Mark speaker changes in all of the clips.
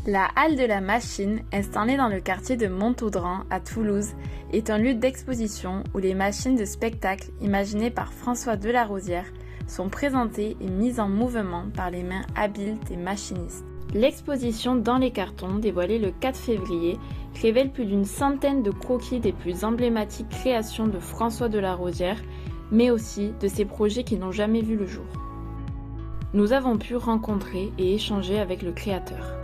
Speaker 1: La Halle de la Machine, installée dans le quartier de Montaudran à Toulouse, est un lieu d'exposition où les machines de spectacle imaginées par François Delarosière sont présentées et mises en mouvement par les mains habiles des machinistes. L'exposition Dans les cartons, dévoilée le 4 février, révèle plus d'une centaine de croquis des plus emblématiques créations de François Delarosière, mais aussi de ses projets qui n'ont jamais vu le jour. Nous avons pu rencontrer et échanger avec le créateur.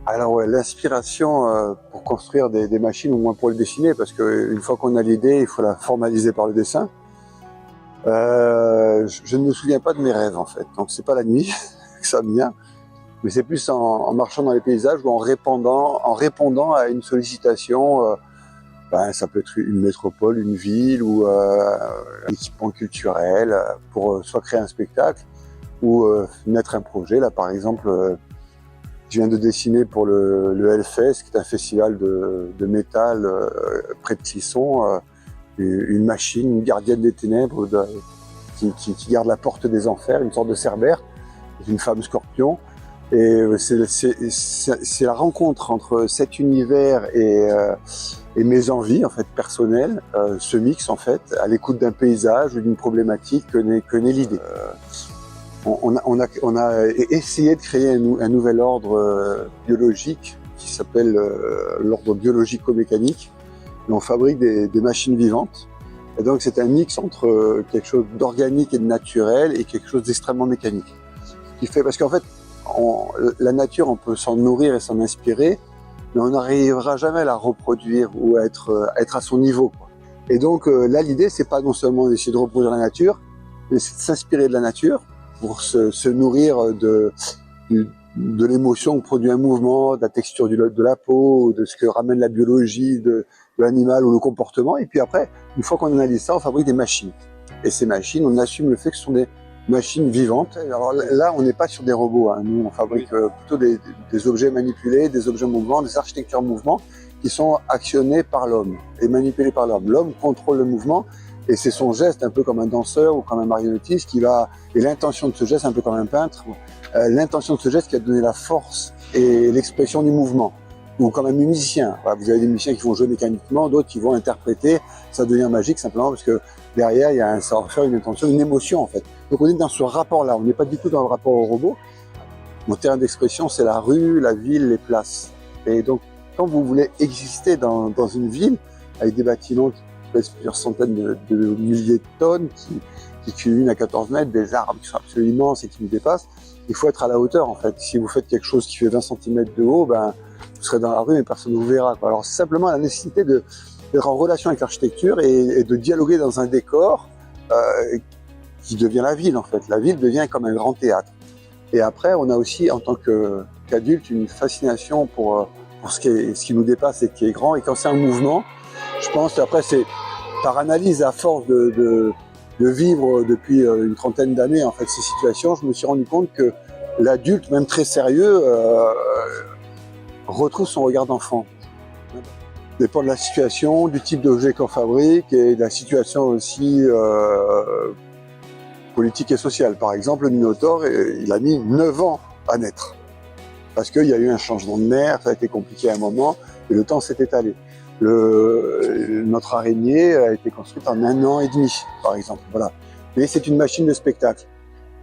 Speaker 2: Alors ouais, l'inspiration pour construire des machines, au moins pour le dessiner, parce qu'une fois qu'on a l'idée, il faut la formaliser par le dessin. Je ne me souviens pas de mes rêves en fait, donc c'est pas la nuit que ça me vient, mais c'est plus en marchant dans les paysages ou en répondant à une sollicitation. Ça peut être une métropole, une ville ou un équipement culturel pour soit créer un spectacle ou mettre un projet. Là par exemple, je viens de dessiner pour le Hellfest, qui est un festival de métal près de Clisson, une machine, une gardienne des ténèbres qui garde la porte des enfers, une sorte de cerbère, une femme scorpion. Et c'est la rencontre entre cet univers et mes envies en fait personnelles, ce mix en fait, à l'écoute d'un paysage ou d'une problématique que naît l'idée. On a essayé de créer un nouvel ordre biologique qui s'appelle l'ordre biologico-mécanique. Et on fabrique des machines vivantes. Et donc c'est un mix entre quelque chose d'organique et de naturel et quelque chose d'extrêmement mécanique. Parce qu'en fait, la nature, on peut s'en nourrir et s'en inspirer, mais on n'arrivera jamais à la reproduire ou à être à son niveau, quoi. Et donc là, l'idée, c'est pas non seulement d'essayer de reproduire la nature, mais c'est de s'inspirer de la nature pour se nourrir de l'émotion que produit un mouvement, de la texture de la peau, de ce que ramène la biologie de l'animal ou le comportement. Et puis après, une fois qu'on analyse ça, on fabrique des machines. Et ces machines, on assume le fait que ce sont des machines vivantes. Alors là, on n'est pas sur des robots, hein. Nous, on fabrique plutôt des objets manipulés, des objets mouvants, des architectures mouvements qui sont actionnés par l'homme et manipulés par l'homme. L'homme contrôle le mouvement. Et c'est son geste, un peu comme un danseur ou comme un marionnettiste, et l'intention de ce geste, un peu comme un peintre, l'intention de ce geste qui a donné la force et l'expression du mouvement. Ou comme un musicien. Voilà, vous avez des musiciens qui vont jouer mécaniquement, d'autres qui vont interpréter, ça devient magique simplement parce que derrière, il y a un savoir-faire, une intention, une émotion en fait. Donc on est dans ce rapport-là, on n'est pas du tout dans le rapport au robot. Mon terrain d'expression, c'est la rue, la ville, les places. Et donc, quand vous voulez exister dans une ville, avec des bâtiments qui pèsent plusieurs centaines de milliers de tonnes, qui culminent à 14 mètres, des arbres qui sont absolument immenses et qui nous dépassent, il faut être à la hauteur en fait. Si vous faites quelque chose qui fait 20 cm de haut, vous serez dans la rue mais personne ne vous verra, quoi. Alors c'est simplement la nécessité d'être en relation avec l'architecture et de dialoguer dans un décor qui devient la ville en fait. La ville devient comme un grand théâtre. Et après, on a aussi en tant qu'adulte une fascination pour ce qui nous dépasse et qui est grand. Et quand c'est un mouvement, je pense qu'après c'est par analyse à force de vivre depuis une trentaine d'années en fait ces situations, je me suis rendu compte que l'adulte, même très sérieux, retrouve son regard d'enfant. Ça dépend de la situation, du type d'objet qu'on fabrique et de la situation aussi politique et sociale. Par exemple, le Minotaure, il a mis 9 ans à naître. Parce qu'il y a eu un changement de mère, ça a été compliqué à un moment, et le temps s'est étalé. Notre araignée a été construite en 1 an et demi, par exemple. Voilà. Mais c'est une machine de spectacle.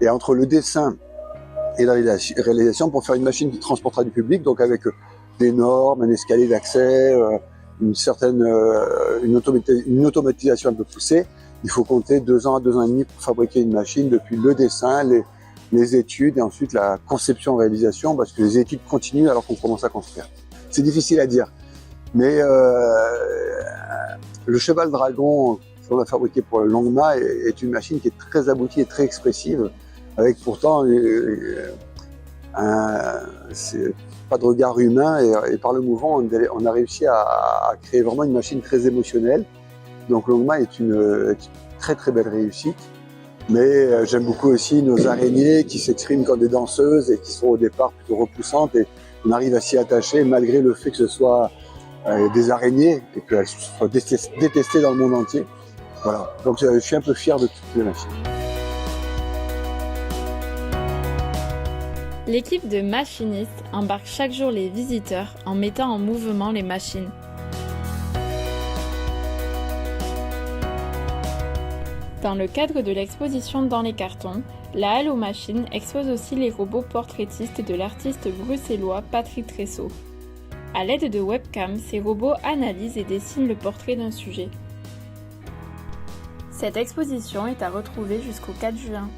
Speaker 2: Et entre le dessin et la réalisation, pour faire une machine qui transportera du public, donc avec des normes, un escalier d'accès, une automatisation un peu poussée, il faut compter 2 ans à 2 ans et demi pour fabriquer une machine, depuis le dessin, les études et ensuite la conception-réalisation, parce que les études continuent alors qu'on commence à construire. C'est difficile à dire. Mais le cheval dragon qu'on a fabriqué pour le Longma est une machine qui est très aboutie et très expressive, avec pourtant pas de regard humain et par le mouvement on a réussi à créer vraiment une machine très émotionnelle. Donc Longma est une très très belle réussite. Mais j'aime beaucoup aussi nos araignées qui s'expriment comme des danseuses et qui sont au départ plutôt repoussantes, et on arrive à s'y attacher malgré le fait que ce soit des araignées et qu'elles soient détestées dans le monde entier. Voilà. Donc je suis un peu fier de toutes les machines.
Speaker 1: L'équipe de machinistes embarque chaque jour les visiteurs en mettant en mouvement les machines. Dans le cadre de l'exposition Dans les cartons, la Halle aux machines expose aussi les robots portraitistes de l'artiste bruxellois Patrick Tressot. À l'aide de webcams, ces robots analysent et dessinent le portrait d'un sujet. Cette exposition est à retrouver jusqu'au 4 juin.